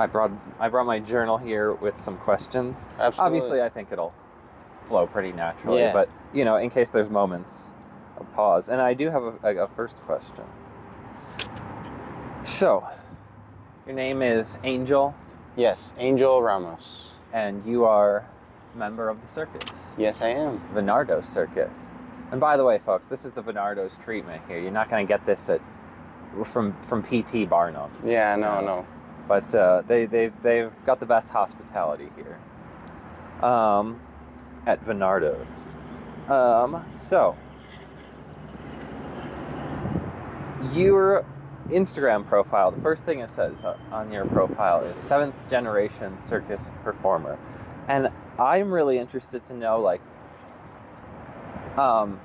I brought my journal here with some questions. Absolutely. Obviously, I think it'll flow pretty naturally, Yeah. but in case there's moments of pause. And I do have a first question. So, your name is Angel, Yes, Angel Ramos. and you are a member of the circus, Yes, I am. Venardo's Circus. And by the way, folks, this is the Venardo's treatment here. You're not going to get this from PT Barnum. Yeah, no. But they've got the best hospitality here at Venardo's. So, your Instagram profile, the first thing it says on your profile is 7th generation circus performer. And I'm really interested to know, like, from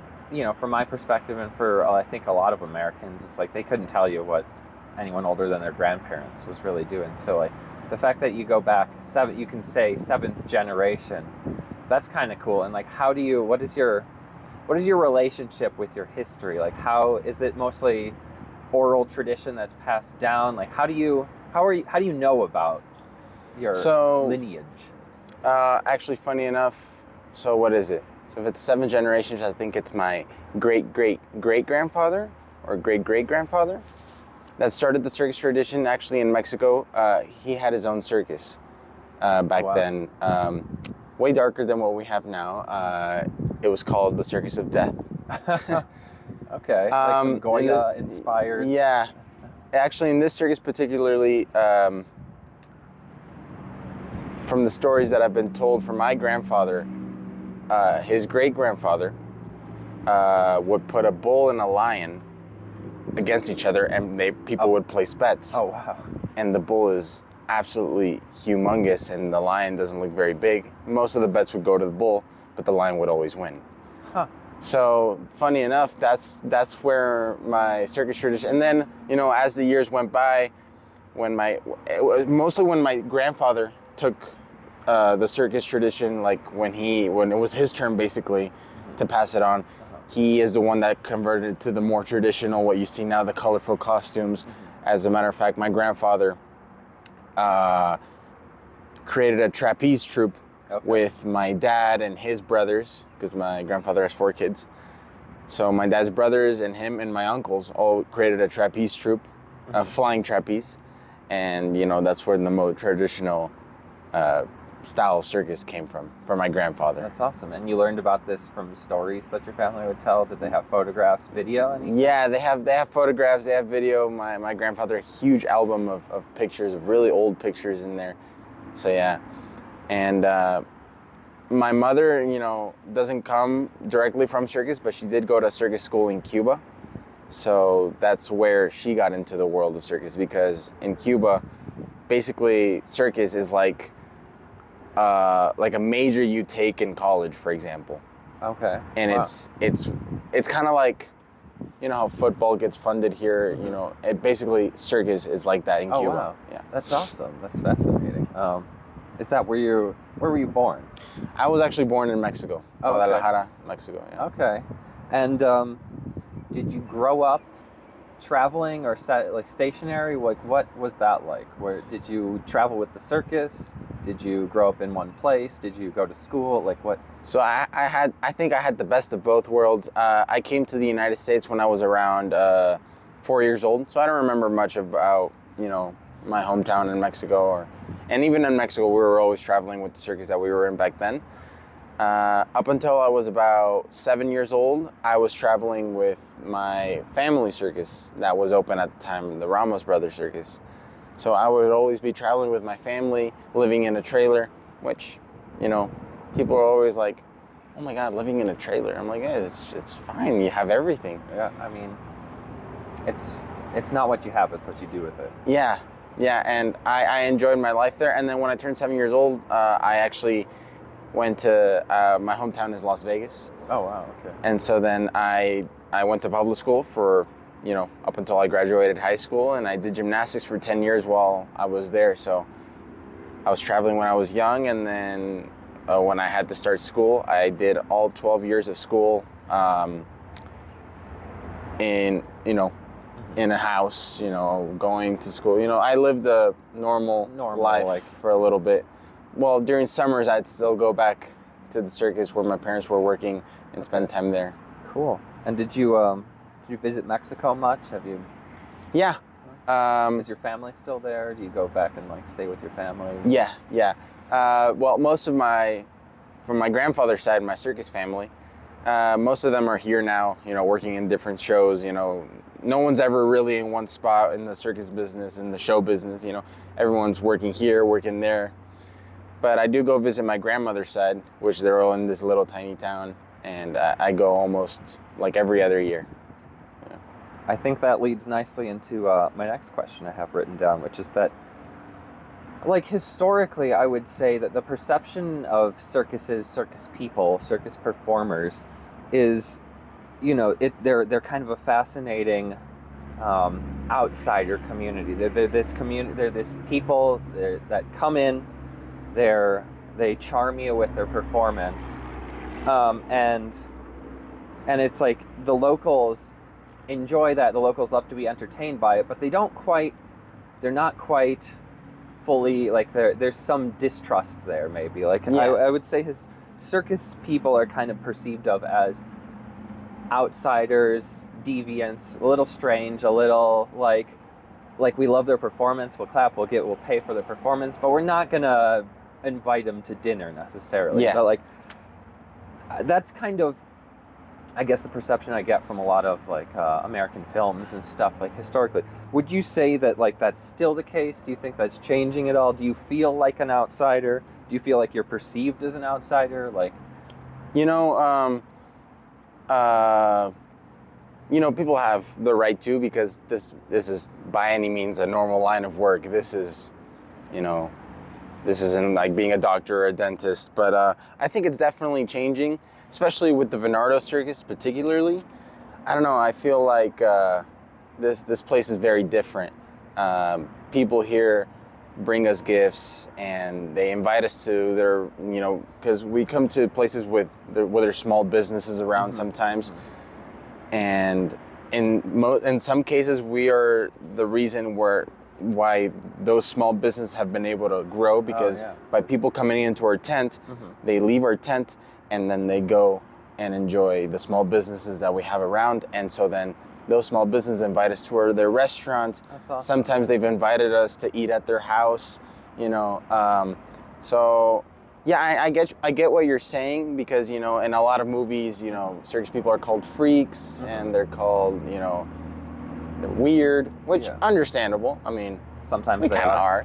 my perspective and for I think a lot of Americans, it's like they couldn't tell you what anyone older than their grandparents was really doing. So, like, the fact that you go back you can say 7th generation, that's kind of cool. And like, what is your relationship with your history? Like, how is it mostly oral tradition that's passed down? Like, how do you know about your lineage? Actually, funny enough, so what is it? So if it's 7 generations, I think it's my great-great-great-grandfather or great-great-grandfather that started the circus tradition actually in Mexico. He had his own circus back then, way darker than what we have now. It was called the Circus of Death. Okay, like some Goya inspired. Yeah, actually in this circus particularly, from the stories that I've been told from my grandfather, his great-grandfather would put a bull and a lion against each other, and people would place bets. Oh, wow. And the bull is absolutely humongous, and the lion doesn't look very big. Most of the bets would go to the bull, but the lion would always win. Huh. So, funny enough, that's where my circus tradition, and then, as the years went by, mostly when my grandfather took the circus tradition, like when it was his turn basically to pass it on, he is the one that converted it to the more traditional, what you see now, the colorful costumes. As a matter of fact, my grandfather created a trapeze troupe with my dad and his brothers, because my grandfather has 4 kids. So my dad's brothers and him and my uncles all created a trapeze troupe, a flying trapeze. And, that's where the more traditional style circus came from my grandfather. That's awesome. And you learned about this from stories that your family would tell? Did they have photographs, video, anything? Yeah, they have photographs, they have video. My grandfather, a huge album of pictures, of really old pictures in there. So yeah. And my mother, doesn't come directly from circus, but she did go to circus school in Cuba. So that's where she got into the world of circus, because in Cuba, basically circus is like a major you take in college, for example. Okay. And wow. it's kind of like, how football gets funded here. Basically circus is like that in Cuba. Wow. Yeah. That's awesome. That's fascinating. Is that where were you born? I was actually born in Mexico, Guadalajara, Mexico. Yeah. Okay. And did you grow up traveling or stationary? Like, what was that like? Where did you travel with the circus? Did you grow up in one place? Did you go to school? Like, what? So I think I had the best of both worlds. I came to the United States when I was around 4 years old, so I don't remember much about my hometown in Mexico, and even in Mexico we were always traveling with the circus that we were in back then. Up until I was about 7 years old, I was traveling with my family circus that was open at the time, the Ramos Brothers Circus. So I would always be traveling with my family, living in a trailer, which, people are always like, oh my God, living in a trailer. I'm like, yeah, it's fine. You have everything. Yeah, I mean, it's not what you have, it's what you do with it. Yeah, and I enjoyed my life there. And then when I turned 7 years old, I actually went to, my hometown is Las Vegas. Oh, wow, okay. And so then I went to public school for, up until I graduated high school, and I did gymnastics for 10 years while I was there. So I was traveling when I was young, and then when I had to start school, I did all 12 years of school in, in a house, you know, going to school. You know, I lived a normal life like for a little bit. Well, during summers, I'd still go back to the circus where my parents were working and spend time there. Cool. And did you visit Mexico much? Have you? Yeah. Is your family still there? Do you go back and like stay with your family? Yeah. Well, from my grandfather's side, my circus family, most of them are here now, you know, working in different shows. You know, no one's ever really in one spot in the circus business, in the show business. You know, everyone's working here, working there. But I do go visit my grandmother's side, which they're all in this little tiny town, and I go almost like every other year. Yeah. I think that leads nicely into my next question I have written down, which is that, like, historically, I would say that the perception of circuses, circus people, circus performers is, you know, they're kind of a fascinating outsider community. They're this community. They're this people that come in. They charm you with their performance, and it's like the locals enjoy that. The locals love to be entertained by it, but they're not quite fully, like, there's some distrust there, maybe. Like, yeah. I would say his circus people are kind of perceived of as outsiders, deviants, a little strange, a little like we love their performance, we'll clap, we'll pay for their performance, but we're not gonna invite them to dinner necessarily. Yeah. But like, that's kind of, I guess, the perception I get from a lot of like American films and stuff, like, historically. Would you say that, like, that's still the case? Do you think that's changing at all? Do you feel like an outsider? Do you feel like you're perceived as an outsider? Like, you know, people have the right to, because this is by any means a normal line of work. This is, you know, this isn't like being a doctor or a dentist, but I think it's definitely changing, especially with the Venardo Circus particularly. I don't know, I feel like this place is very different. People here bring us gifts and they invite us to their, you know, because we come to places where there's small businesses around sometimes. And in some cases, we are the reason why those small businesses have been able to grow, because by people coming into our tent, they leave our tent and then they go and enjoy the small businesses that we have around. And so then those small businesses invite us to their restaurants. That's awesome. Sometimes they've invited us to eat at their house, you know. So yeah, I get what you're saying, because, you know, in a lot of movies, you know, circus people are called freaks and they're called, you know, they're weird, which understandable. I mean, sometimes we they kind of are.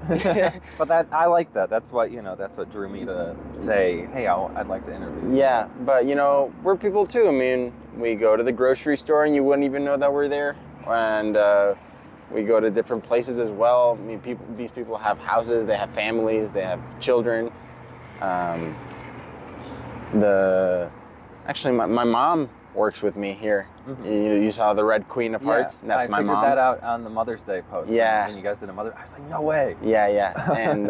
But I like that. That's what drew me to say, hey, I'd like to interview you. Yeah, but, you know, we're people too. I mean, we go to the grocery store and you wouldn't even know that we're there. And we go to different places as well. I mean, these people have houses, they have families, they have children. Actually, my mom works with me here. You saw the Red Queen of Hearts? That's my mom. I figured that out on the Mother's Day post. Yeah. And you guys did a Mother. I was like, no way. Yeah. And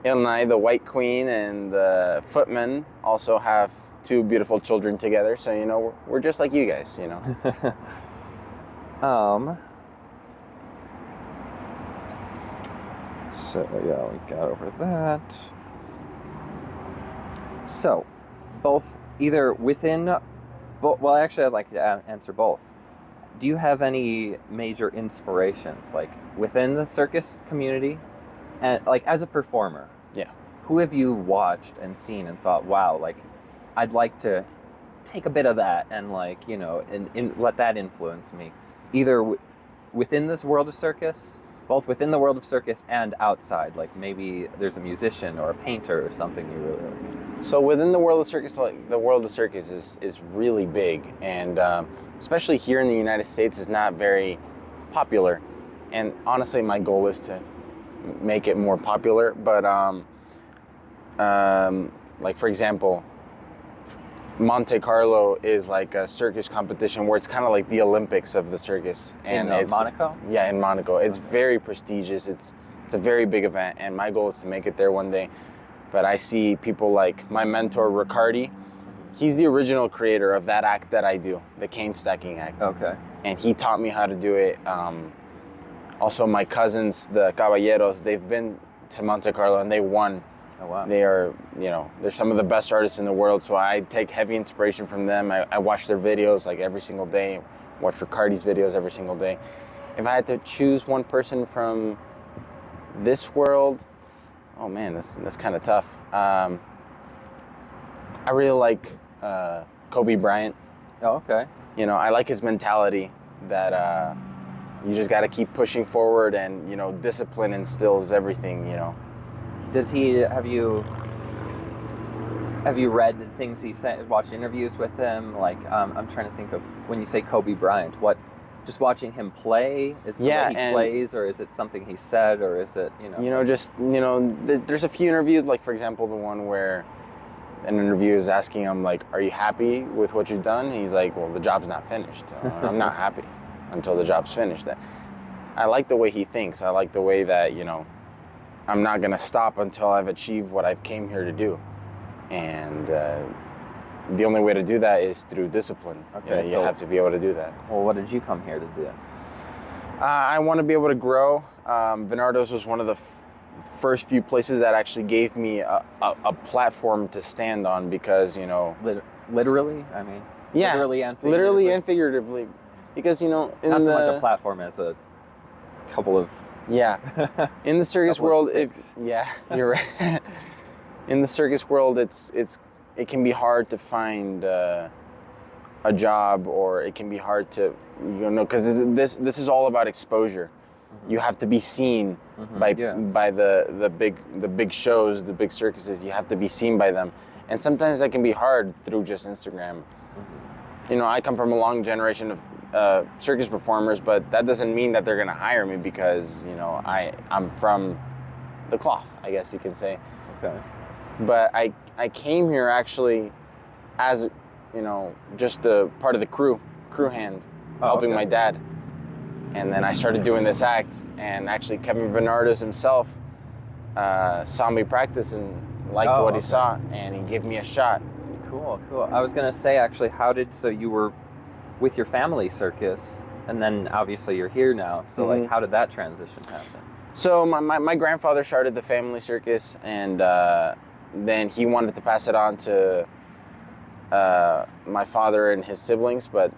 Ilnai, the White Queen, and the Footman also have two beautiful children together. So, you know, we're just like you guys, you know. So, yeah, we got over that. So, both either within, well, actually, I'd like to answer both. Do you have any major inspirations, like within the circus community, and like as a performer? Yeah. Who have you watched and seen and thought, wow, like, I'd like to take a bit of that and, like, you know, and let that influence me, either within this world of circus, both within the world of circus and outside, like maybe there's a musician or a painter or something you really like. So within the world of circus, like, the world of circus is really big, and especially here in the United States, is not very popular. And honestly, my goal is to make it more popular. But like, for example, Monte Carlo is like a circus competition where it's kind of like the Olympics of the circus. And in Monaco? Yeah, in Monaco. It's very prestigious. It's a very big event, and my goal is to make it there one day. But I see people like my mentor, Riccardi. he's the original creator of that act that I do, the cane stacking act. Okay. And he taught me how to do it. Also, my cousins, the Caballeros, they've been to Monte Carlo and they won. Oh, wow. They are, they're some of the best artists in the world. So I take heavy inspiration from them. I watch their videos like every single day. Watch Ricardi's videos every single day. If I had to choose one person from this world, oh man, that's kind of tough. I really like Kobe Bryant. Oh, okay. I like his mentality that you just got to keep pushing forward, and discipline instills everything. Does he have you read things he said, watched interviews with him? Like I'm trying to think of, when you say Kobe Bryant, what, just watching him play, is the way he plays, or is it something he said, or is it there's a few interviews, like for example the one where an interviewer is asking him like, are you happy with what you've done? And he's like, well, the job's not finished. I'm not happy until the job's finished. I like the way he thinks. I like the way that I'm not gonna stop until I've achieved what I've came here to do. And the only way to do that is through discipline. Okay, you have to be able to do that. Well, what did you come here to do? I want to be able to grow. Venardo's was one of the first few places that actually gave me a platform to stand on, because literally, I mean, yeah, literally and figuratively, because not so much a platform as a couple of in the circus world, you're right. In the circus world, it can be hard to find a job, or it can be hard to because this is all about exposure. Mm-hmm. You have to be seen by the big shows, the big circuses. You have to be seen by them, and sometimes that can be hard through just Instagram. Mm-hmm. I come from a long generation of circus performers, but that doesn't mean that they're going to hire me, because I'm from the cloth, I guess you can say. Okay. But I came here actually as just a part of the crew hand, helping my dad. And then I started doing this act, and actually Kevin Venardos himself saw me practice and liked what he saw, and he gave me a shot. Cool. I was gonna say, actually, so you were with your family circus, and then obviously you're here now. So like, how did that transition happen? So my grandfather started the family circus, and then he wanted to pass it on to my father and his siblings, but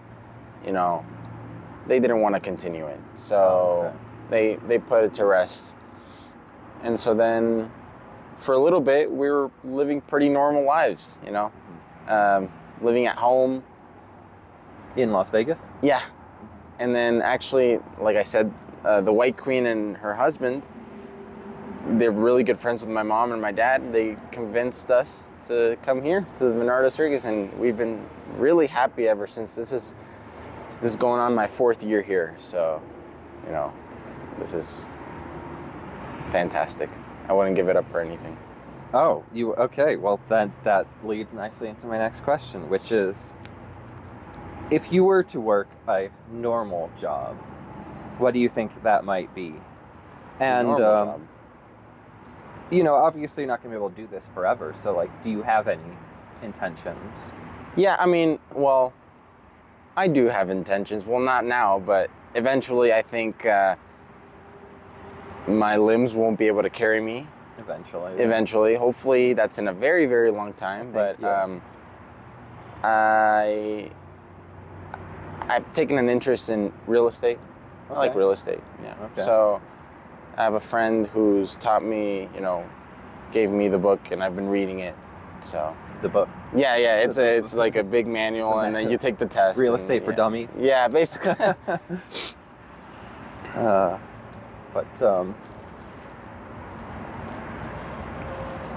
they didn't want to continue it, so they put it to rest. And so then for a little bit we were living pretty normal lives, living at home in Las Vegas. Yeah. And then actually, like I said, the White Queen and her husband, they're really good friends with my mom and my dad. They convinced us to come here to the Venardo Circus, and we've been really happy ever since. This is going on my 4th year here, so this is fantastic. I wouldn't give it up for anything. Oh, okay. Well, that leads nicely into my next question, which is, if you were to work a normal job, what do you think that might be? And job. Obviously you're not going to be able to do this forever. So, like, do you have any intentions? Yeah, I mean, well, I do have intentions. Well, not now, but eventually I think my limbs won't be able to carry me. Eventually. Yeah. Eventually. Hopefully that's in a very, very long time. But I've taken an interest in real estate. I like real estate, yeah. Okay. So I have a friend who's taught me, gave me the book, and I've been reading it. So the book. Yeah. It's like a big manual, and then you take the test. Real estate for dummies. Yeah, basically.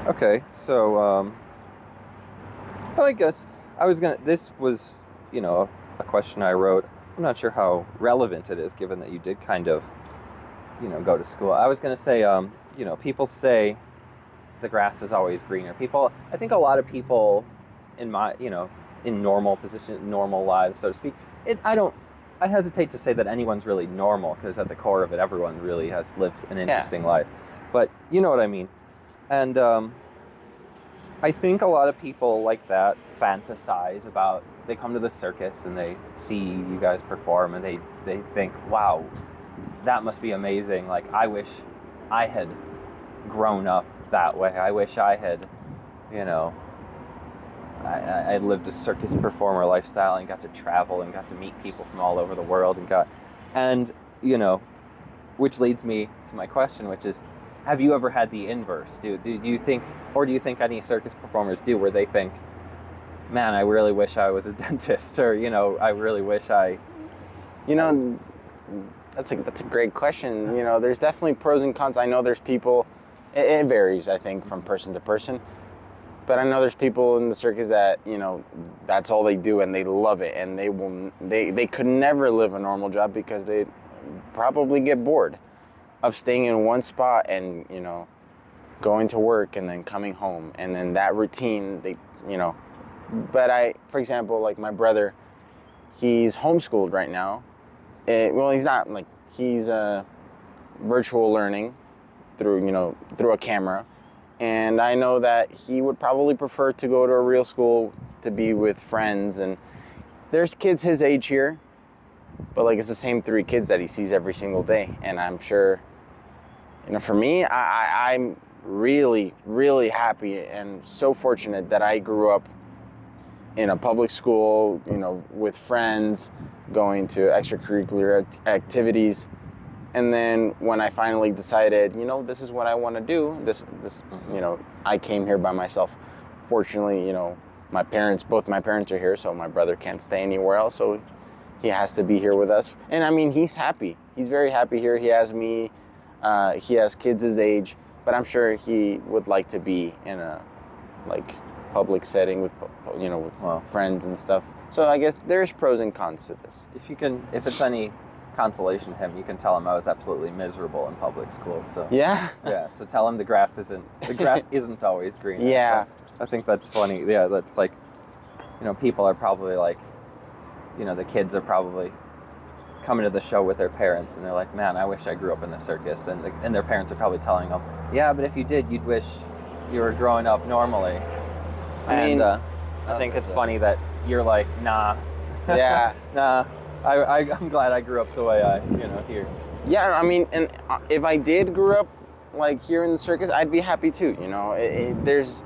Okay, so well, I guess this was, a question I wrote. I'm not sure how relevant it is, given that you did kind of, go to school. I was going to say, people say the grass is always greener. I think a lot of people in my, in normal position, normal lives, so to speak, I hesitate to say that anyone's really normal, because at the core of it, everyone really has lived an interesting life. But you know what I mean. And I think a lot of people like that fantasize about, they come to the circus and they see you guys perform and they think, wow, that must be amazing. Like, I wish I had grown up that way. I wish I had, you know, I lived a circus performer lifestyle and got to travel and got to meet people from all over the world and you know, which leads me to my question, which is, have you ever had the inverse? Do you think, or do you think any circus performers do, where they think, man, I really wish I was a dentist, or, you know, I really wish I... You know, that's a great question. You know, there's definitely pros and cons. I know there's people, it varies, I think, from person to person. But I know there's people in the circus that, you know, that's all they do and they love it, and they could never live a normal job because they probably get bored of staying in one spot and, you know, going to work and then coming home, and then that routine, they, you know. But for example, like my brother, he's homeschooled right now. Well, he's not, like, he's virtual learning through, you know, through a camera. And I know that he would probably prefer to go to a real school to be with friends. And there's kids his age here, but like, it's the same 3 kids that he sees every single day. And I'm sure, you know, for me, I'm really, really happy and so fortunate that I grew up in a public school, you know, with friends, going to extracurricular activities. And then when I finally decided, you know, this is what I want to do, this, you know, I came here by myself. Fortunately, you know, both my parents are here, so my brother can't stay anywhere else, so he has to be here with us. And I mean, he's happy. He's very happy here. He has me. He has kids his age, but I'm sure he would like to be in a, like, public setting with, you know, with friends and stuff. So I guess there's pros and cons to this. If it's any consolation to him, you can tell him I was absolutely miserable in public school. So yeah, so tell him the grass isn't always green. Yeah, I think that's funny. Yeah, that's like, you know, people are probably like, you know, the kids are probably coming to the show with their parents, and they're like, man, I wish I grew up in the circus, and their parents are probably telling them, yeah, but if you did, you'd wish you were growing up normally. I think it's funny that you're like, nah. Yeah. Nah. I'm glad I grew up the way I, you know, here. Yeah, I mean, and if I did grow up like here in the circus, I'd be happy too. You know, there's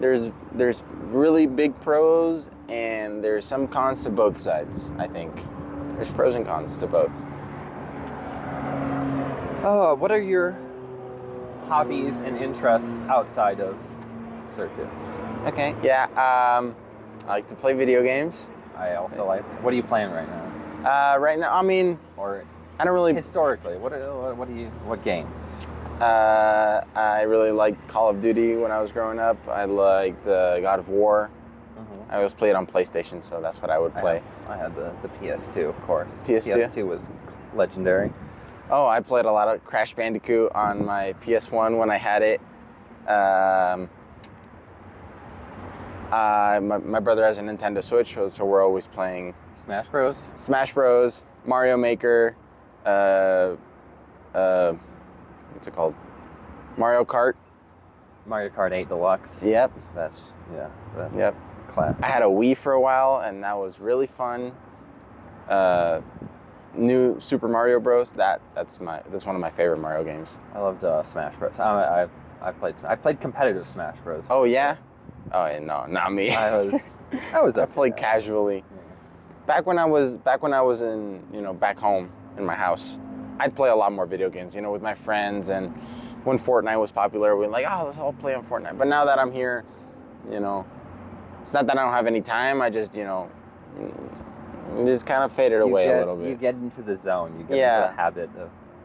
really big pros and there's some cons to both sides. I think there's pros and cons to both. Oh, what are your hobbies and interests outside of circus? Okay, yeah, I like to play video games. I also like. What are you playing right now? Right now, I mean, or I don't really. Historically, what games? I really liked Call of Duty when I was growing up. I liked God of War. Mm-hmm. I always played on PlayStation, so that's what I would play. I had the PS2, of course. PS2? PS2 was legendary. Oh, I played a lot of Crash Bandicoot on my PS1 when I had it. My brother has a Nintendo Switch, so we're always playing Smash Bros. Smash Bros, Mario Maker, what's it called? Mario Kart. Mario Kart 8 Deluxe. Yep. That's Yep. Class. I had a Wii for a while, and that was really fun. New Super Mario Bros. That's one of my favorite Mario games. I loved Smash Bros. I played competitive Smash Bros. Oh yeah. Oh yeah, no, not me. I played casually. Back when I was in, you know, back home in my house, I'd play a lot more video games, you know, with my friends. And when Fortnite was popular, we were like, oh, let's all play on Fortnite. But now that I'm here, you know, it's not that I don't have any time. I just, you know, just kind of faded away a little bit. You get into the zone. You get into the habit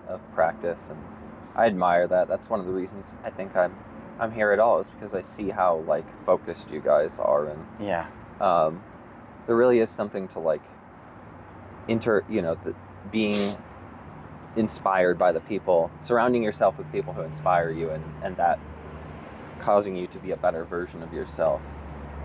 of practice, and I admire that. That's one of the reasons I think I'm here at all, is because I see how, like, focused you guys are, and there really is something to, like, being inspired by the people, surrounding yourself with people who inspire you, and that causing you to be a better version of yourself.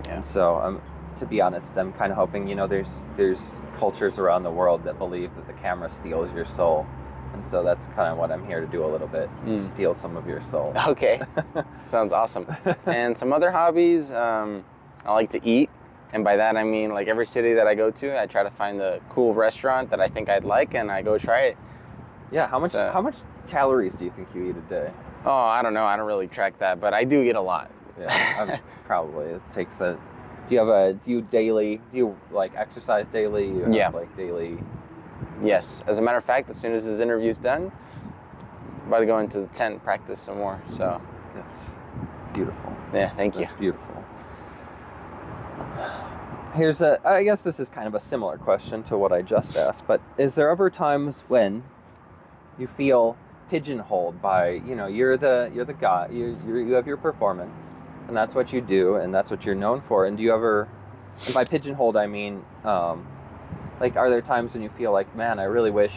Yeah. And so, to be honest, I'm kind of hoping, you know, there's cultures around the world that believe that the camera steals your soul, And so that's kind of what I'm here to do a little bit, steal some of your soul. Okay, sounds awesome. And some other hobbies, I like to eat. And by that, I mean, like every city that I go to, I try to find a cool restaurant that I think I'd like, and I go try it. Yeah, how much calories do you think you eat a day? Oh, I don't know. I don't really track that, but I do eat a lot. Yeah, probably. It takes a... Do you like exercise daily? Yeah. Like daily... Yes. As a matter of fact, as soon as this interview's done, I'm about to go into the tent, practice some more, so. That's beautiful. Yeah, thank you. That's beautiful. I guess this is kind of a similar question to what I just asked, but is there ever times when you feel pigeonholed by, you're the guy, you have your performance, and that's what you do, and that's what you're known for, and do you ever, and by pigeonholed I mean, like, are there times when you feel like, man, I really wish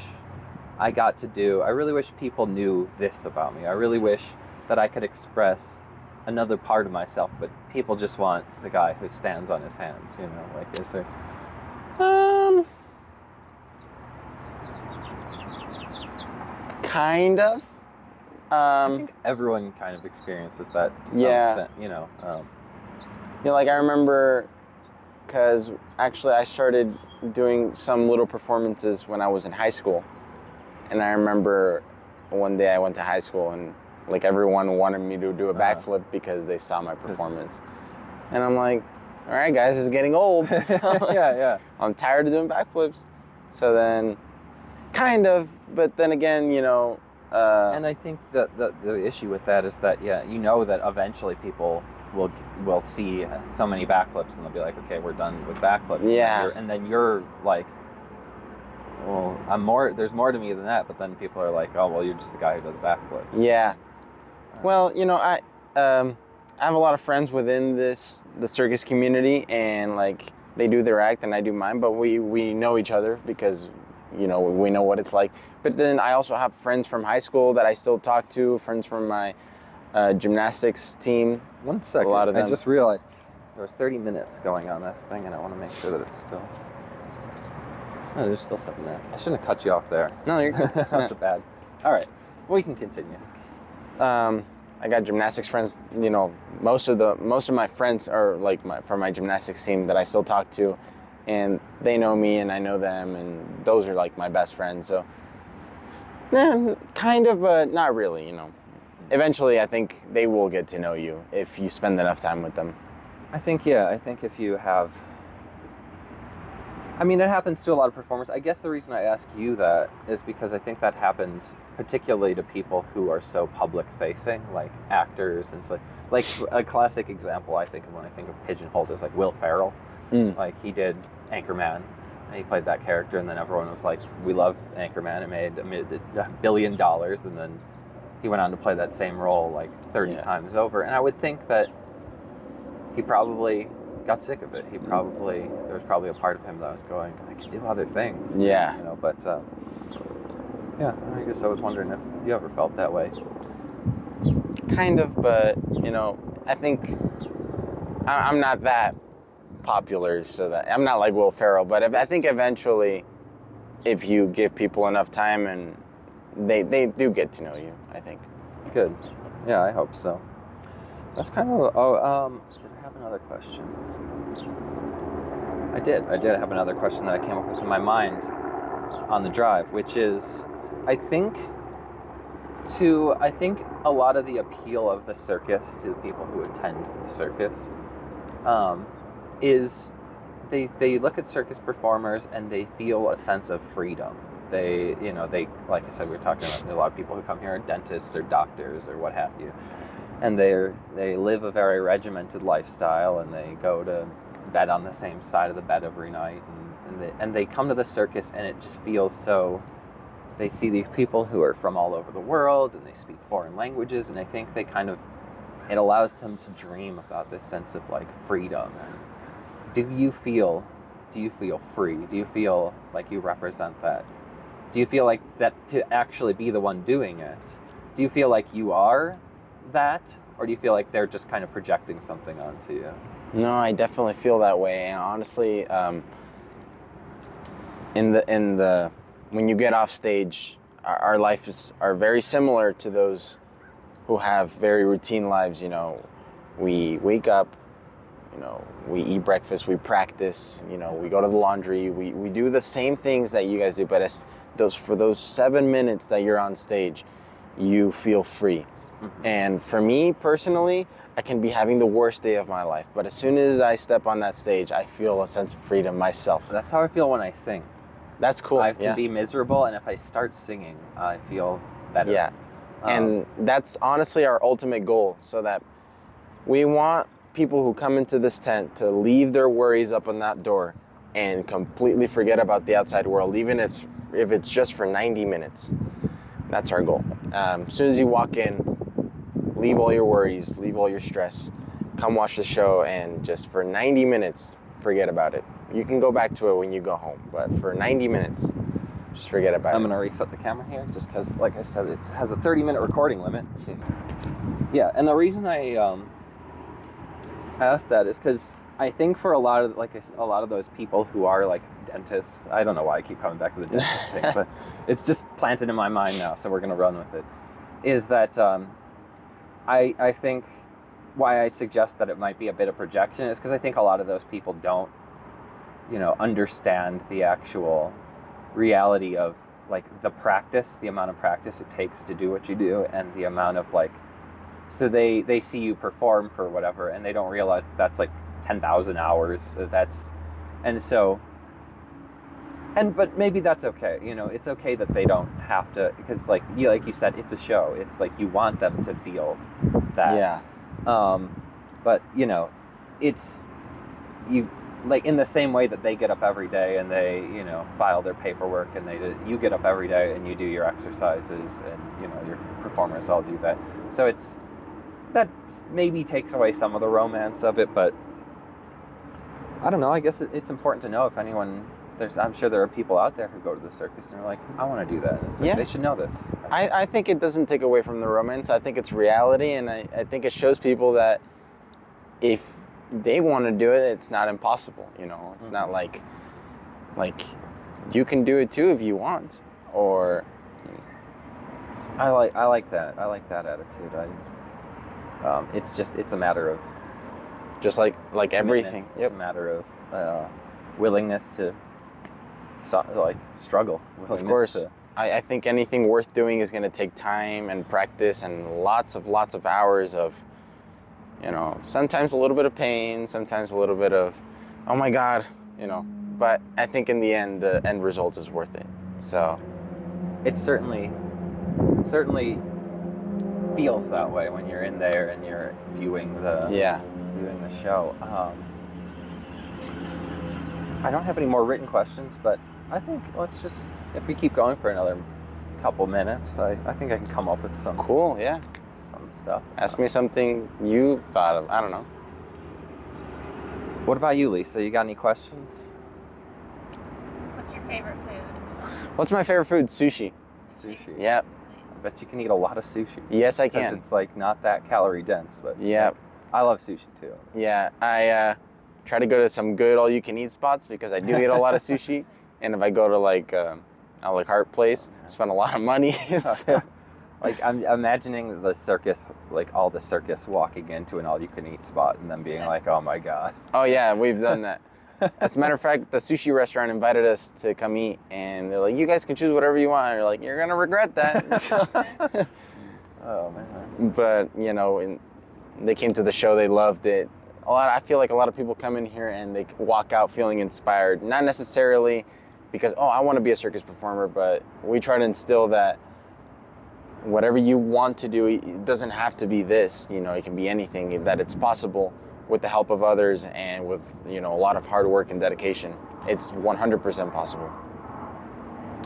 people knew this about me. I really wish that I could express another part of myself, but people just want the guy who stands on his hands, like, is there... Kind of. I think everyone kind of experiences that to some extent, like I remember, because actually I started doing some little performances when I was in high school. And I remember one day I went to high school and like everyone wanted me to do a backflip because they saw my performance. And I'm like, all right, guys, it's getting old. Yeah. I'm tired of doing backflips. So then, kind of, but then again, and I think that the issue with that is that, that eventually people will see so many backflips and they'll be like, okay, we're done with backflips. Yeah. And then you're like, well, there's more to me than that. But then people are like, oh, well, you're just the guy who does backflips. Yeah. Well, I have a lot of friends within the circus community, and like they do their act and I do mine, but we know each other because, we know what it's like. But then I also have friends from high school that I still talk to, friends from my gymnastics team. 1 second. A lot of them. I just realized there was 30 minutes going on this thing, and I want to make sure that it's still... Oh, there's still 7 minutes. I shouldn't have cut you off there. No, you're good. That's so bad. All right, we can continue. I got gymnastics friends. Most of my friends are like from my gymnastics team that I still talk to, and they know me and I know them, and those are like my best friends. So, kind of, but not really. Eventually, I think they will get to know you if you spend enough time with them. I think if you have... I mean, it happens to a lot of performers. I guess the reason I ask you that is because I think that happens particularly to people who are so public-facing, like actors and so. Like a classic example I think of when I think of pigeonholed is like Will Ferrell. Like he did Anchorman, and he played that character, and then everyone was like, "We love Anchorman." It made $1 billion, and then he went on to play that same role like 30 times over. And I would think that he probably got sick of it. There was probably a part of him that was going, I can do other things. Yeah. But I guess I was wondering if you ever felt that way. Kind of, but I think I'm not that popular, so that I'm not like Will Ferrell. But I think eventually, if you give people enough time, and they do get to know you, I think. Good. Yeah, I hope so. That's kind of. Did I have another question? I did have another question that I came up with in my mind on the drive, which is, I think a lot of the appeal of the circus to the people who attend the circus is they look at circus performers and they feel a sense of freedom. They like I said, we were talking about a lot of people who come here are dentists or doctors or what have you, and they live a very regimented lifestyle, and they go to bed on the same side of the bed every night, and they come to the circus, and it just feels so. They see these people who are from all over the world, and they speak foreign languages, and I think it allows them to dream about this sense of like freedom. And do you feel free? Do you feel like you represent that? Do you feel like that to actually be the one doing it? Do you feel like you are that, or do you feel like they're just kind of projecting something onto you? No, I definitely feel that way, and honestly, when you get off stage, our lives are very similar to those who have very routine lives. You know, we wake up, you know, we eat breakfast, we practice, you know, we go to the laundry, we do the same things that you guys do, but for those 7 minutes that you're on stage, you feel free. Mm-hmm. And for me personally, I can be having the worst day of my life, but as soon as I step on that stage, I feel a sense of freedom myself. That's how I feel when I sing. That's cool. I can be miserable, and if I start singing, I feel better. Yeah. And that's honestly our ultimate goal, so that we want people who come into this tent to leave their worries up on that door and completely forget about the outside world, even if it's just for 90 minutes. That's our goal. As soon as you walk in, leave all your worries, leave all your stress, come watch the show, and just for 90 minutes, forget about it. You can go back to it when you go home, but for 90 minutes, just forget about it. I'm going to reset the camera here just because, like I said, it has a 30-minute recording limit. Yeah, and the reason I asked that is because I think for a lot of those people who are like dentists, I don't know why I keep coming back to the dentist thing, but it's just planted in my mind now, so we're going to run with it, is that I think why I suggest that it might be a bit of projection is because I think a lot of those people don't, you know, understand the actual reality of like the practice, the amount of practice it takes to do what you do, and the amount of like, so they see you perform for whatever, and they don't realize that that's like 10,000 hours. But maybe that's okay. You know, it's okay that they don't have to, because like you said, it's a show. It's like you want them to feel that. Yeah. But you know, it's you like in the same way that they get up every day and they, you know, file their paperwork, and you get up every day and you do your exercises, and you know your performers all do that. So that maybe takes away some of the romance of it, but I don't know. I guess it's important to know if anyone. I'm sure there are people out there who go to the circus and are like, I want to do that. It's like, yeah. They should know this. I think it doesn't take away from the romance. I think it's reality, and I think it shows people that if they want to do it, it's not impossible. You know, it's not like you can do it too if you want. Or I like that. I like that attitude. It's a matter of just like everything. It's a matter of willingness to struggle. Of course. I think anything worth doing is going to take time and practice and lots of hours of, you know, sometimes a little bit of pain, sometimes a little bit of, oh my God, you know. But I think in the end, the end result is worth it. So it certainly feels that way when you're in there and you're viewing the show. I don't have any more written questions, but I think let's just, if we keep going for another couple minutes, I think I can come up with some cool, yeah, some stuff. Ask me something you thought of. I don't know. What about you, Lisa? You got any questions? What's your favorite food? What's my favorite food? Sushi. Sushi. Yep. I bet you can eat a lot of sushi. Yes, I can. It's like not that calorie dense, but yep. I love sushi too. Yeah, I try to go to some good all-you-can-eat spots because I do eat a lot of sushi. And if I go to like a la carte place, I spend a lot of money. So. Like I'm imagining the circus, like all the circus walking into an all-you-can-eat spot and then being like, "Oh my God." Oh yeah, we've done that. As a matter of fact, the sushi restaurant invited us to come eat, and they're like, "You guys can choose whatever you want." And you're like, "You're gonna regret that." Oh man. But you know, and they came to the show, they loved it. I feel like a lot of people come in here and they walk out feeling inspired, not necessarily because, oh, I want to be a circus performer, but we try to instill that whatever you want to do, it doesn't have to be this, you know, it can be anything, that it's possible with the help of others and with, you know, a lot of hard work and dedication. It's 100% possible.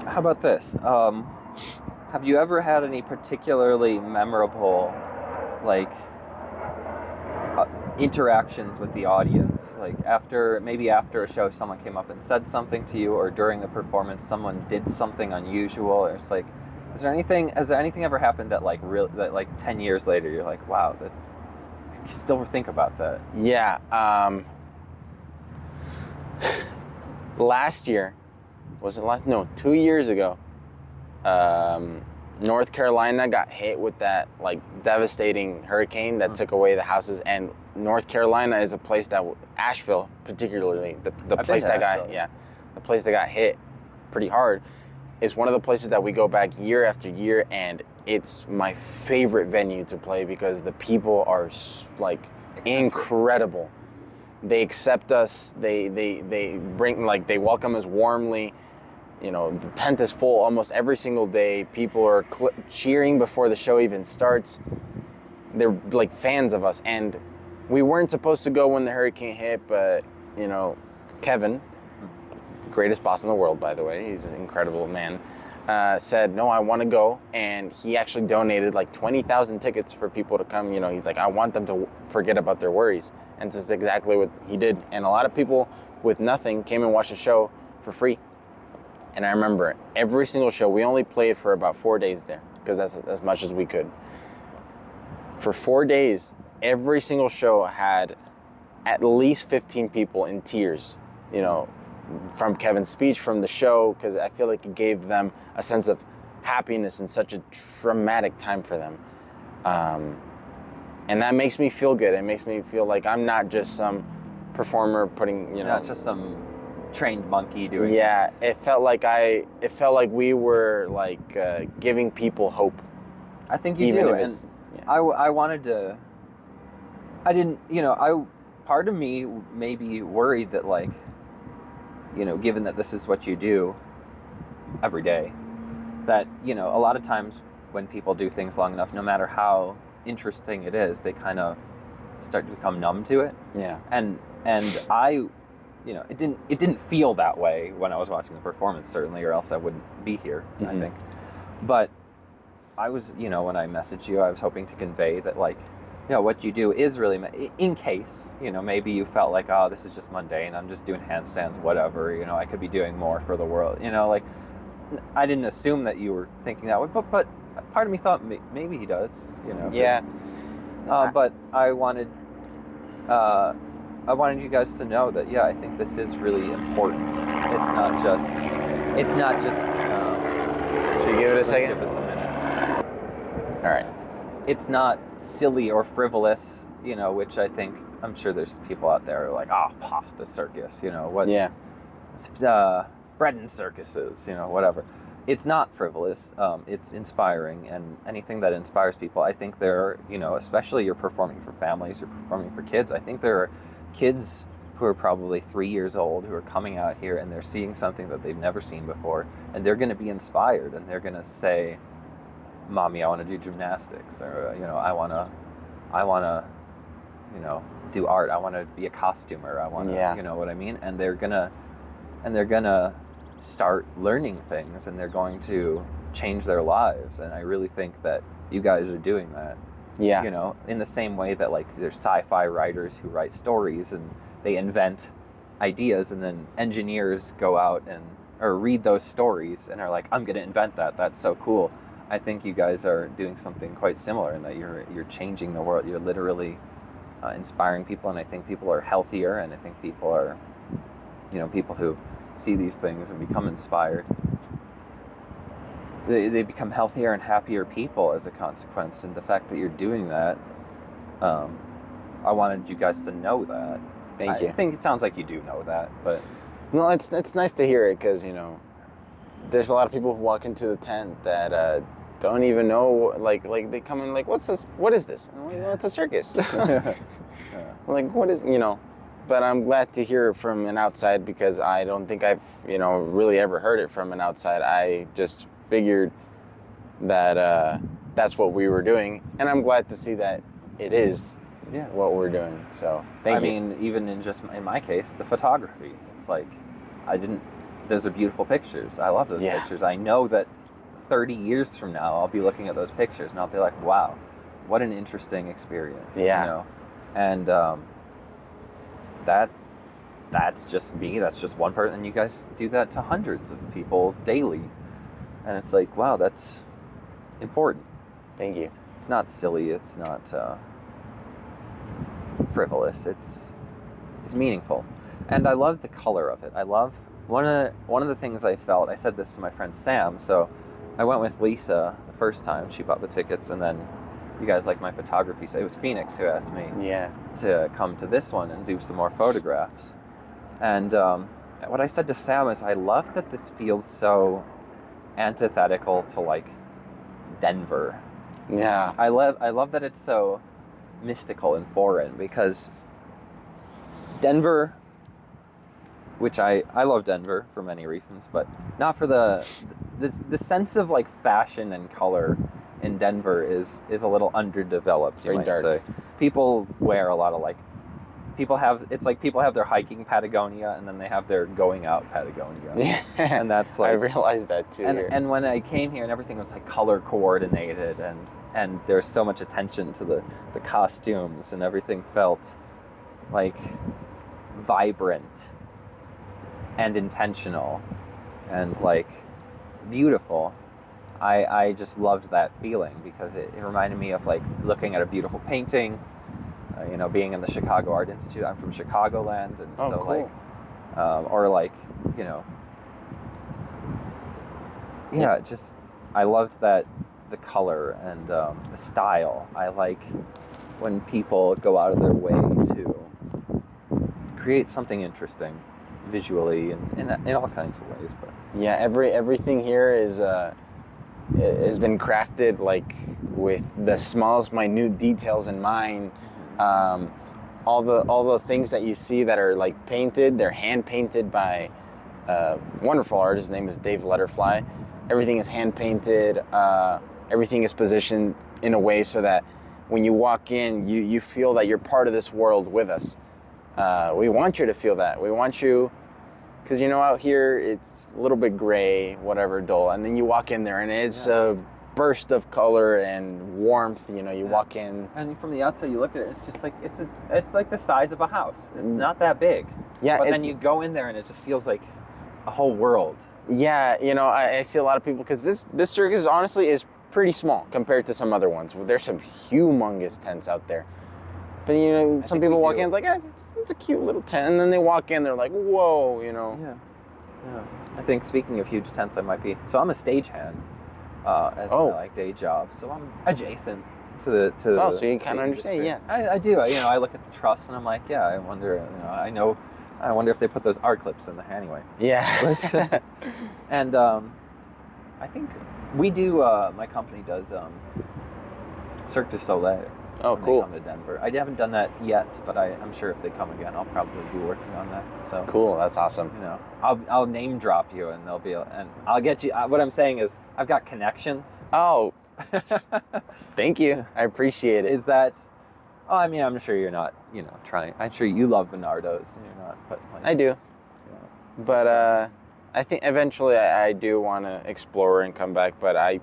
How about this? Have you ever had any particularly memorable, like, interactions with the audience, like after a show someone came up and said something to you, or during the performance someone did something unusual, or it's like, has there anything ever happened that like 10 years later you're like, wow, that you still think about that? Yeah. Last year, was it last? No, 2 years ago, North Carolina got hit with that like devastating hurricane that took away the houses, and North Carolina is a place that Asheville, particularly the place that got the place that got hit pretty hard, is one of the places that we go back year after year, and it's my favorite venue to play because the people are like incredible. They accept us. They bring they welcome us warmly. You know, the tent is full almost every single day. People are cheering before the show even starts. They're like fans of us. And we weren't supposed to go when the hurricane hit, but, you know, Kevin, greatest boss in the world, by the way, he's an incredible man, said, no, I want to go. And he actually donated like 20,000 tickets for people to come. You know, he's like, I want them to forget about their worries. And this is exactly what he did. And a lot of people with nothing came and watched the show for free. And I remember every single show, we only played for about 4 days there because that's as much as we could. For 4 days, every single show had at least 15 people in tears, you know, from Kevin's speech, from the show, because I feel like it gave them a sense of happiness in such a traumatic time for them. And that makes me feel good. It makes me feel like I'm not just some performer putting, you know. Not just some trained monkey doing yeah this. It felt like we were like giving people hope. I think you do, and I wanted to, I didn't, you know, part of me may be worried that, like, you know, given that this is what you do every day, that, you know, a lot of times when people do things long enough, no matter how interesting it is, they kind of start to become numb to it. Yeah. And I, you know, it didn't feel that way when I was watching the performance, certainly, or else I wouldn't be here, I think. But I was, you know, when I messaged you, I was hoping to convey that, like, you know, what you do is really, in case, you know, maybe you felt like, oh, this is just mundane, I'm just doing handstands, whatever, you know, I could be doing more for the world, you know, like, I didn't assume that you were thinking that way, but part of me thought maybe he does, you know. Yeah. But I wanted you guys to know that, yeah, I think this is really important. It's not just. Should you give it a second? Give us a minute. All right. It's not silly or frivolous, you know, which I'm sure there's people out there who are like, the circus, you know, what? Yeah. Bread and circuses, you know, whatever. It's not frivolous. It's inspiring, and anything that inspires people, I think there, you know, especially you're performing for families, you're performing for kids. I think there are kids who are probably 3 years old who are coming out here and they're seeing something that they've never seen before, and they're going to be inspired, and they're going to say, Mommy, I want to do gymnastics, or, you know, I want to, you know, do art. I want to be a costumer. I want to, you know what I mean? And they're going to start learning things, and they're going to change their lives. And I really think that you guys are doing that. Yeah. You know, in the same way that, like, there's sci-fi writers who write stories and they invent ideas, and then engineers go out or read those stories and are like, I'm going to invent that. That's so cool. I think you guys are doing something quite similar in that you're changing the world. You're literally inspiring people, and I think people are healthier, and I think people are, you know, people who see these things and become inspired, they become healthier and happier people as a consequence. And the fact that you're doing that, I wanted you guys to know that. Thank you. I think it sounds like you do know that, but no, it's nice to hear it, because, you know, there's a lot of people who walk into the tent that don't even know, like they come in like, what's this? What is this? And I'm like, well, it's a circus. Like, what is, you know? But I'm glad to hear it from an outside, because I don't think I've, you know, really ever heard it from an outside. I just figured that that's what we were doing, and I'm glad to see that it is what we're doing. So thank you. I mean, even in my case, the photography. It's like, those are beautiful pictures. I love those pictures. I know that 30 years from now, I'll be looking at those pictures and I'll be like, wow, what an interesting experience. Yeah. You know? And that's just me. That's just one person. And you guys do that to hundreds of people daily. And it's like, wow, that's important. Thank you. It's not silly. It's not frivolous. It's meaningful. And I love the color of it. I love one of the things I felt. I said this to my friend Sam. So I went with Lisa the first time. She bought the tickets, and then you guys like my photography, so it was Phoenix who asked me Yeah. to come to this one and do some more photographs. And what I said to Sam is, I love that this feels so antithetical to like Denver. Yeah. I love that it's so mystical and foreign, because Denver, which I love Denver for many reasons, but not for the sense of like fashion and color in Denver is a little underdeveloped, you Very might dark. say. People wear a lot of like, people have their hiking Patagonia, and then they have their going out Patagonia. Yeah. And that's like, I realized that too here. and when I came here and everything was like color coordinated, and there's so much attention to the costumes, and everything felt like vibrant and intentional and like beautiful. I just loved that feeling, because it reminded me of like looking at a beautiful painting, being in the Chicago Art Institute. I'm from Chicagoland, and Oh, so cool. like, or like, just I loved that the color and the style. I like when people go out of their way to create something interesting visually and in all kinds of ways. But Yeah, everything here is has been crafted like with the smallest minute details in mind. All the things that you see that are like painted, they're hand painted by a wonderful artist. His name is Dave Letterfly. Everything is hand painted. Everything is positioned in a way so that when you walk in, you feel that you're part of this world with us. We want you to feel that. We want you, because out here it's a little bit gray, whatever, dull, and then you walk in there and it's a burst of color and warmth. You walk in, and from the outside you look at it, it's just like it's like the size of a house. It's not that big. Yeah, but then you go in there and it just feels like a whole world. Yeah, I see a lot of people, because this circus honestly is pretty small compared to some other ones. There's some humongous tents out there. But some people walk in like, it's a cute little tent, and then they walk in, they're like, whoa, Yeah. I think, speaking of huge tents, I'm a stagehand as my like day job, so I'm adjacent to the. Oh, so you kind of understand, yeah. I do. I look at the truss and I'm like, yeah. I wonder. I wonder if they put those R clips in there anyway. Yeah. And I think we do. My company does Cirque du Soleil. Oh, when cool. They come to Denver. I haven't done that yet, but I'm sure if they come again, I'll probably be working on that. So Cool. That's awesome. I'll name drop you, and I'll get you. What I'm saying is, I've got connections. Oh, thank you. I appreciate it. Is that? Oh, I mean, I'm sure you're not. Trying. I'm sure you love Venardos, and you're not. But like, I do. But I think eventually I do want to explore and come back. But I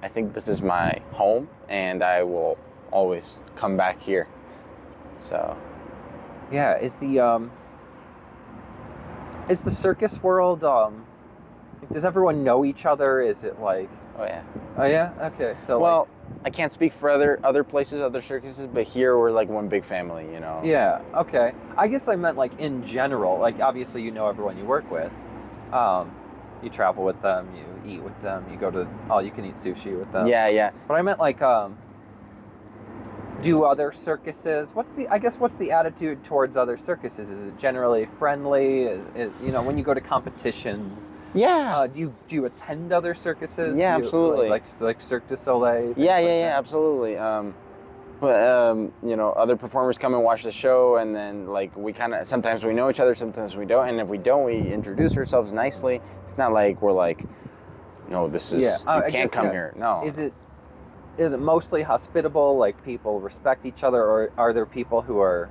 think this is my home, and I will always come back here. So yeah, is the circus world, does everyone know each other? Is it like, oh yeah, okay, so well, I can't speak for other places, other circuses, but here we're like one big family, yeah, okay. I guess I meant like in general, like obviously everyone you work with, you travel with them, you eat with them, you go to all you can eat sushi with them. Yeah. But I meant like, do other circuses? What's the attitude towards other circuses? Is it generally friendly? When you go to competitions? Yeah. Do you attend other circuses? Yeah, absolutely. Like Cirque du Soleil? Yeah, absolutely. Other performers come and watch the show, and then like we sometimes we know each other, sometimes we don't, and if we don't, we introduce ourselves nicely. It's not like we're like, no, this is you can't come here. No. Is it mostly hospitable, like people respect each other, or are there people who are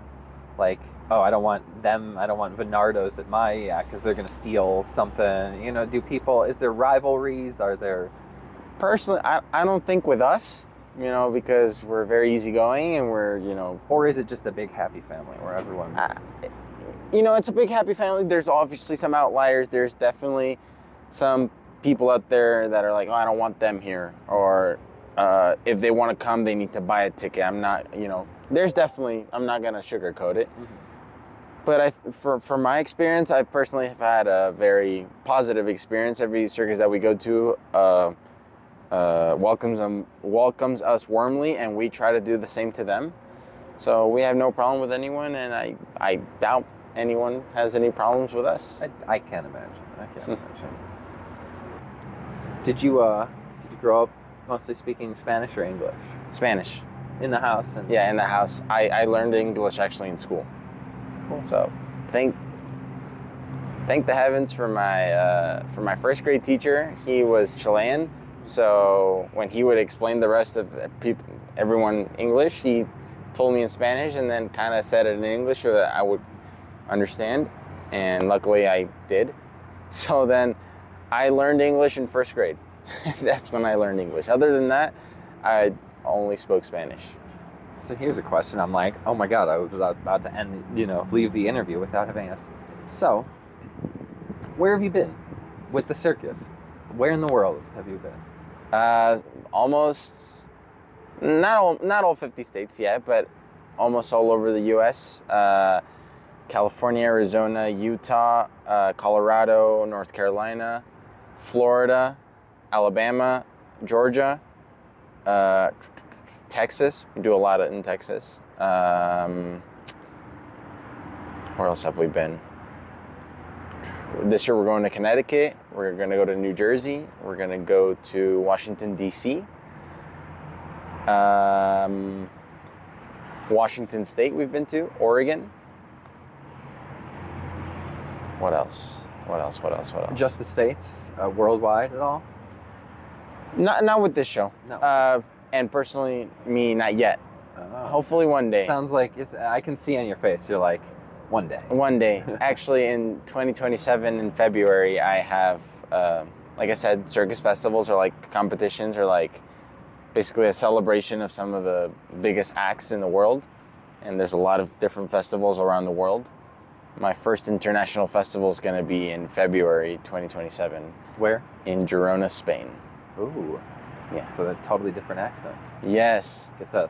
like, oh, I don't want Venardos at my act because they're going to steal something? Is there rivalries? Are there? Personally, I don't think with us, because we're very easygoing and we're, Or is it just a big happy family where everyone's... it's a big happy family. There's obviously some outliers. There's definitely some people out there that are like, oh, I don't want them here, or... if they want to come, they need to buy a ticket. I'm not, there's definitely, I'm not going to sugarcoat it. Mm-hmm. But from my experience, I personally have had a very positive experience. Every circus that we go to, welcomes us warmly, and we try to do the same to them. So we have no problem with anyone, and I doubt anyone has any problems with us. I can't imagine. I can't imagine. Did you grow up mostly speaking Spanish or English? Spanish. In the house? And Yeah, in the house. I learned English actually in school. Cool. So thank the heavens for my first grade teacher. He was Chilean, so when he would explain the rest of everyone English, he told me in Spanish and then kind of said it in English so that I would understand, and luckily I did. So then I learned English in first grade. That's when I learned English. Other than that, I only spoke Spanish. So here's a question. I'm like, oh my God, I was about to leave the interview without having asked. So, where have you been with the circus? Where in the world have you been? Almost, not all 50 states yet, but almost all over the U.S. California, Arizona, Utah, Colorado, North Carolina, Florida, Alabama, Georgia, Texas. We do a lot in Texas. Where else have we been? This year we're going to Connecticut. We're going to go to New Jersey. We're going to go to Washington, D.C. Washington State we've been to. Oregon. What else? Just the States? Worldwide at all? Not with this show. No. And personally, me, not yet. Oh. Hopefully one day. Sounds like I can see on your face. You're like, one day. One day. Actually, in 2027 in February, I have, like I said, circus festivals are like competitions, or like basically a celebration of some of the biggest acts in the world. And there's a lot of different festivals around the world. My first international festival is going to be in February 2027. Where? In Girona, Spain. Ooh. Yeah. So a totally different accent. Yes. Get to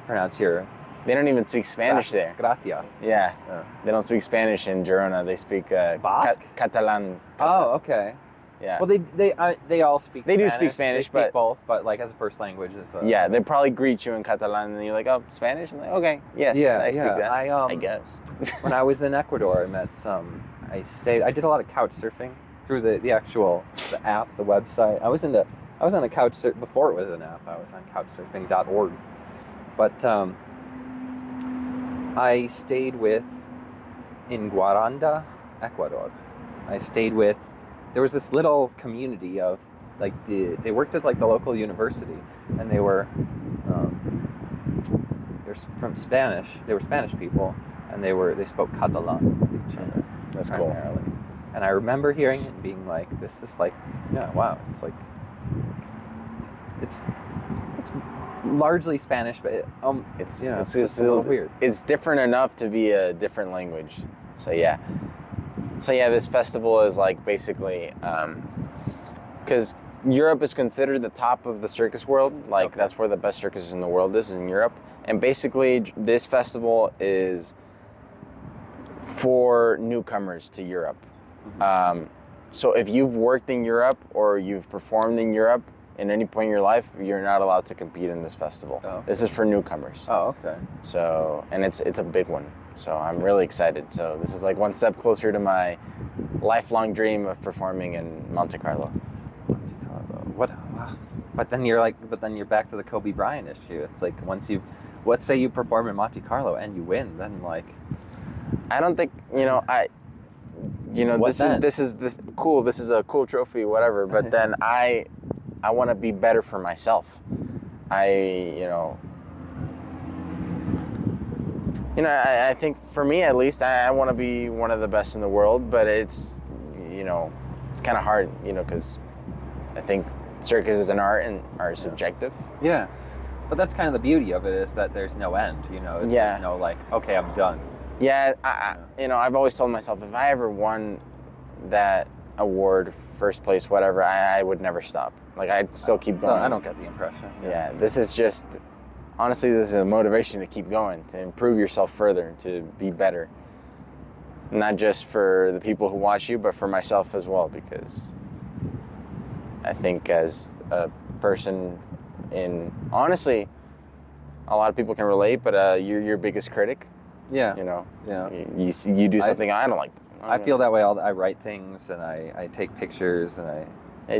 pronounce your... They don't even speak Spanish there. Gracia. Yeah. They don't speak Spanish in Girona. They speak Catalan. Oh, okay. Yeah. Well, they all speak. They do Spanish. speak Spanish, they speak but both. But like as a first language is. Yeah, they probably greet you in Catalan, and you're like, "Oh, Spanish." And like, okay, yes, yeah, I speak that. I guess. When I was in Ecuador, I met some. I did a lot of couch surfing through the app, the website. I was on a couch surf before it was an app. I was on couchsurfing.org, but I stayed in Guaranda, Ecuador. There was this little community of like they worked at like the local university, and they were from Spanish. They were Spanish people, and they spoke Catalan with each other. That's cool. And I remember hearing it and being like, this is like, yeah, wow. It's like it's largely Spanish, but it's just a little weird. It's different enough to be a different language. So yeah, this festival is like basically because Europe is considered the top of the circus world. Like that's where the best circuses in the world is in Europe. And basically this festival is for newcomers to Europe. Mm-hmm. So if you've worked in Europe or you've performed in Europe in any point in your life, you're not allowed to compete in this festival. Oh. This is for newcomers. Oh, okay. So, and it's a big one. So I'm really excited. So this is like one step closer to my lifelong dream of performing in Monte Carlo. Monte Carlo. What? But then you're back to the Kobe Bryant issue. It's like let's say you perform in Monte Carlo and you win, then like. I don't think this is cool. This is a cool trophy, whatever. But then I want to be better for myself. I think for me at least, I want to be one of the best in the world. But it's kind of hard, because I think circus is an art and art is subjective. Yeah, but that's kind of the beauty of it, is that there's no end. There's no like, okay, I'm done. Yeah, I've always told myself if I ever won that award, first place, whatever, I would never stop. Like I'd still keep going. I don't get the impression. Yeah, this is a motivation to keep going, to improve yourself further, to be better. Not just for the people who watch you, but for myself as well, because I think as a person in, honestly, a lot of people can relate, but you're your biggest critic. Yeah. You know, Yeah. you do something I don't like. I feel that way. I write things and I take pictures and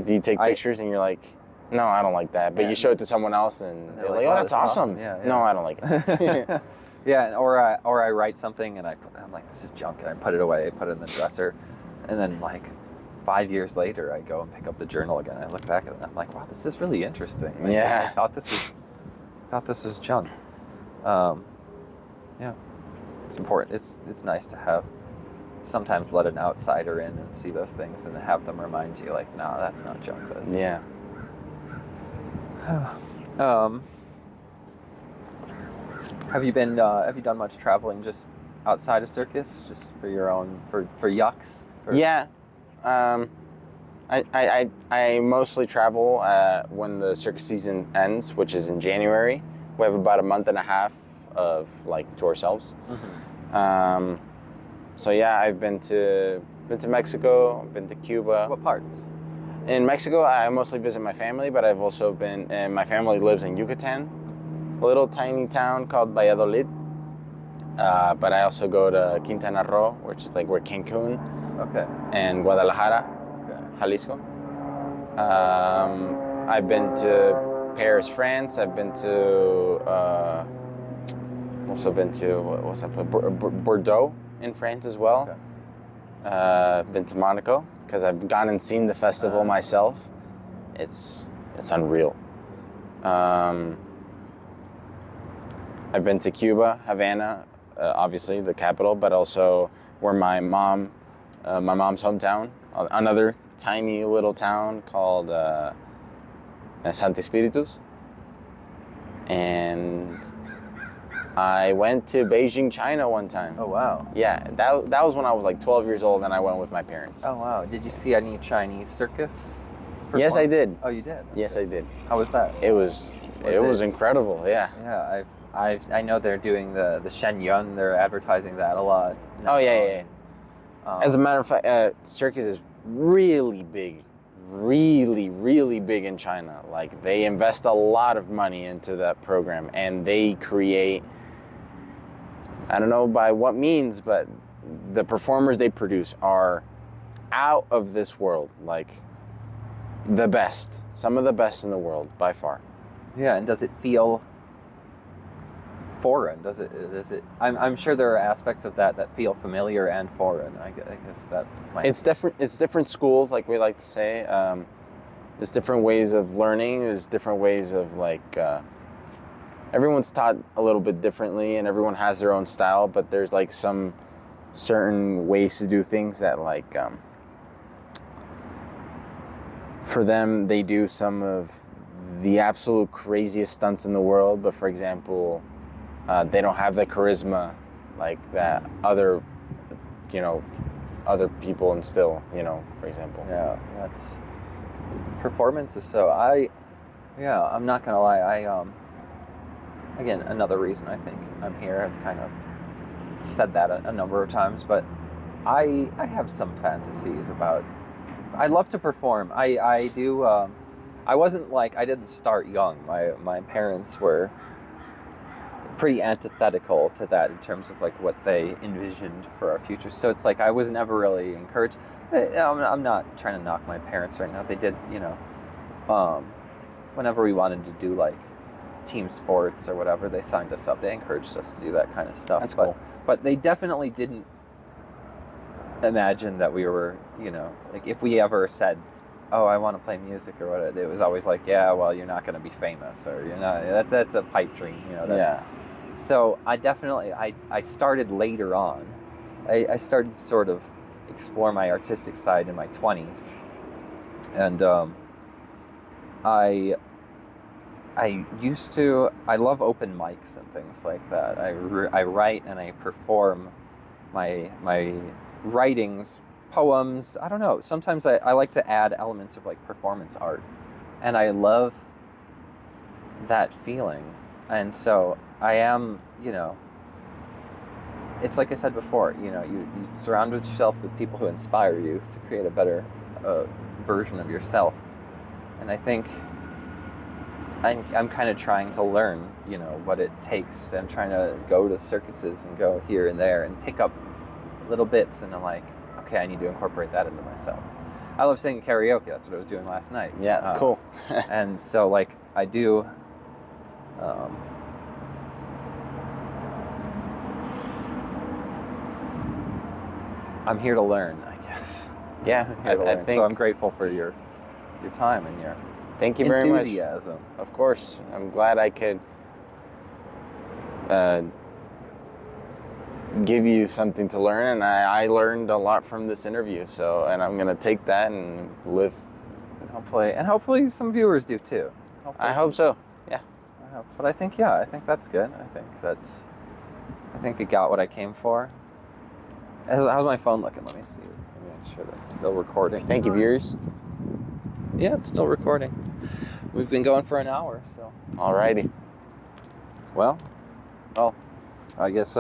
You take pictures and you're like, no, I don't like that. But Yeah. you show it to someone else and they're like, oh, that's awesome. Yeah, yeah. No, I don't like it. Yeah, or I write something and I'm like, this is junk, and I put it away, put it in the dresser, and then like 5 years later, I go and pick up the journal again. I look back at it and I'm like, wow, this is really interesting. Like, Yeah. I thought this was junk. Yeah, it's important. It's nice to have sometimes let an outsider in and see those things and have them remind you, like, no, that's not junk. That's... Yeah. Have you done much traveling just outside of Circus, just for your own, for yucks? Yeah. I mostly travel when the circus season ends, which is in January. We have about a month and a half of like to ourselves. Mm-hmm. So yeah, I've been to Mexico, been to Cuba. What parts? In Mexico, I mostly visit my family, but I've also been, and my family lives in Yucatan, a little tiny town called Valladolid. But I also go to Quintana Roo, which is like where Cancun, Okay. and Guadalajara, Okay. Jalisco. I've been to Paris, France. I've been to, also been to, what's that place? Bordeaux in France as well. Okay. Been to Monaco because I've gone and seen the festival myself. It's unreal. I've been to Cuba, Havana, obviously the capital, but also where my mom's hometown, another tiny little town called Santi Spiritus. And I went to Beijing, China one time. Oh wow. Yeah, that was when I was like 12 years old and I went with my parents. Oh wow. Did you see any Chinese circus? Yes, I perform- did. Oh, you did. Yes, I did. How was that? It was incredible. Yeah. Yeah, I know they're doing the Shenyun. They're advertising that a lot. Oh yeah. Um, As a matter of fact, circus is really big, really big in China. Like they invest a lot of money into that program, and they create, I don't know by what means, but the performers they produce are out of this world. Like the best, some of the best in the world by far. Yeah, and does it feel foreign? Does it? I'm sure there are aspects of that feel familiar and foreign. I guess that might. It's different schools, like we like to say. There's different ways of learning. There's different ways of like. Everyone's taught a little bit differently, and everyone has their own style. But there's like some certain ways to do things that like. For them, they do some of the absolute craziest stunts in the world. But for example, they don't have the charisma like that other people instill, for example. Yeah, that's performances. So I'm not gonna lie. Again, another reason I think I'm here. I've kind of said that a number of times, but I have some fantasies about. I love to perform. I do. I didn't start young. My parents were pretty antithetical to that in terms of like what they envisioned for our future. So it's like I was never really encouraged. I'm not trying to knock my parents right now. They did, whenever we wanted to do like team sports or whatever, they signed us up. They encouraged us to do that kind of stuff. That's cool. But they definitely didn't imagine that we were, like if we ever said, oh, I want to play music or what, it was always like, yeah, well, you're not going to be famous, or you're not. That's a pipe dream, Yeah. So I definitely, I started later on. I started to sort of explore my artistic side in my 20s, and I love open mics and things like that. I write and I perform my writings, poems. I don't know. Sometimes I like to add elements of like performance art, and I love that feeling. And so I am, it's like I said before, you surround yourself with people who inspire you to create a better version of yourself. And I think I'm kind of trying to learn, you know, what it takes. I'm trying to go to circuses and go here and there and pick up little bits, and I'm like, okay, I need to incorporate that into myself. I love singing karaoke. That's what I was doing last night. Yeah, cool. And so, like, I do. I'm here to learn, I guess. Yeah, I'm here to I learn. think. So I'm grateful for your time and your Thank you very much. enthusiasm. Of course, I'm glad I could give you something to learn, and I learned a lot from this interview. So, and I'm gonna take that and live. And hopefully some viewers do too. I hope so. Yeah. But I think that's good. I think it got what I came for. How's my phone looking? Let me see. Let me make sure that it's still recording. Thank you, viewers. Yeah, it's still recording. We've been going for an hour, so. Alrighty. Well, I guess.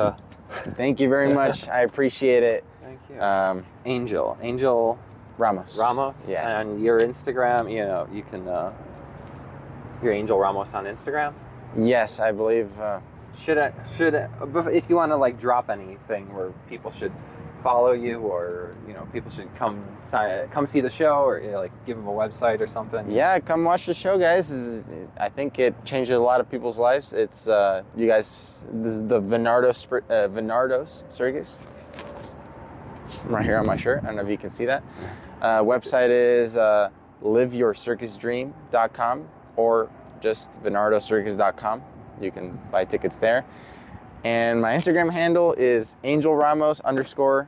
Thank you very much. I appreciate it. Thank you. Angel Ramos. Yeah. And your Instagram, you know, you can. Your Angel Ramos on Instagram. Yes, I believe. If you want to like drop anything where people should follow you, or you know, people should come see the show, or you know, like give them a website or something. Yeah, come watch the show, guys. I think it changes a lot of people's lives. It's you guys. This is the Venardo's Circus. Right here on my shirt. I don't know if you can see that. Website is liveyourscircusdream.com or just venardocircus.com. You can buy tickets there. And my Instagram handle is angelramos_circus.